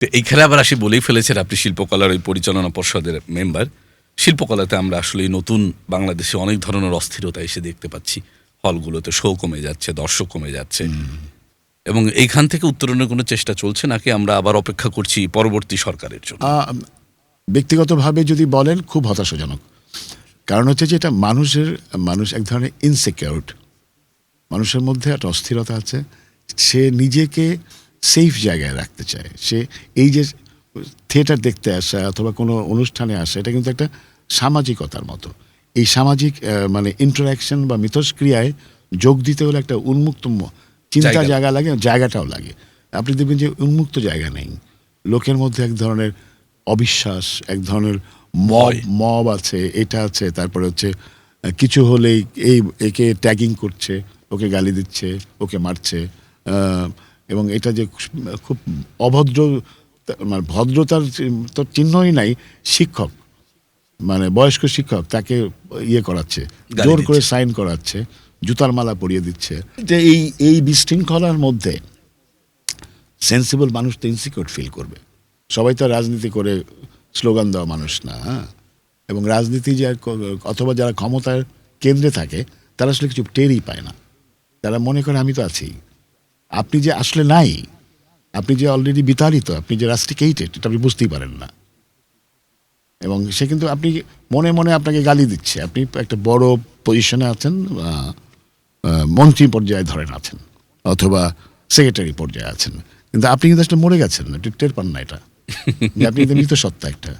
তো এইখানে আবার আসি, বলেই ফেলেছেন আপনি শিল্পকলার ওই পরিচালনা পর্ষদের মেম্বার। শিল্পকলাতে আমরা আসলে নতুন বাংলাদেশে অনেক ধরনের অস্থিরতা এসে দেখতে পাচ্ছি। হলগুলোতে শো কমে যাচ্ছে, দর্শক কমে যাচ্ছে, এবং এইখান থেকে উত্তরণের কোনো চেষ্টা চলছে নাকি আমরা আবার অপেক্ষা করছি পরবর্তী সরকারের জন্য? ব্যক্তিগতভাবে যদি বলেন, খুব হতাশাজনক। কারণ হচ্ছে যে এটা মানুষ এক ধরনের ইনসিকিউরড, মানুষের মধ্যে একটা অস্থিরতা আছে। সে নিজেকে সেফ জায়গায় রাখতে চায়। সে এই যে থিয়েটার দেখতে আসা অথবা কোনো অনুষ্ঠানে আসা, এটা কিন্তু একটা সামাজিকতার মতো। এই সামাজিক মানে ইন্টারাকশন বা মিথস্ক্রিয়ায় যোগ দিতে হলে একটা উন্মুক্ত চিন্তা জায়গা লাগে, জায়গাটাও লাগে। আপনি দেখবেন যে উন্মুক্ত জায়গা নেই, লোকের মধ্যে এক ধরনের অবিশ্বাস, এক ধরনের মব আছে, এটা আছে। তারপরে হচ্ছে কিছু হলেই একে ট্যাগিং করছে, ওকে গালি দিচ্ছে, ওকে মারছে, এবং এটা যে খুব অভদ্র, মানে ভদ্রতার তো চিহ্নই নাই। শিক্ষক, মানে বয়স্ক শিক্ষক, তাকে ইয়ে করাচ্ছে, জোর করে সাইন করাচ্ছে, জুতার মালা পরিয়ে দিচ্ছে। যে এই বিশৃঙ্খলার মধ্যে সেন্সিবল মানুষ তো ইনসিকিউর ফিল করবে। সবাই তো রাজনীতি করে স্লোগান দেওয়া মানুষ না। এবং রাজনীতি যে অথবা যারা ক্ষমতার কেন্দ্রে থাকে, তারা আসলে কিছু টেরই পায় না। তারা মনে করে আমি তো আছি, আপনি যে আসলে নাই, আপনি যে অলরেডি বিতাড়িত, আপনি যে রাস্টিকেটেড, এটা আপনি বুঝতেই পারেন না। এবং সে কিন্তু আপনি মনে মনে আপনাকে গালি দিচ্ছে। আপনি একটা বড় পজিশনে আছেন, মন্ত্রী পর্যায়ে ধরেন আছেন, অথবা সেক্রেটারি পর্যায়ে আছেন, কিন্তু আপনি কিন্তু আসলে মরে গেছেন, একটু টের পান না এটা, যে আপনি কিন্তু মৃত সত্তা একটা।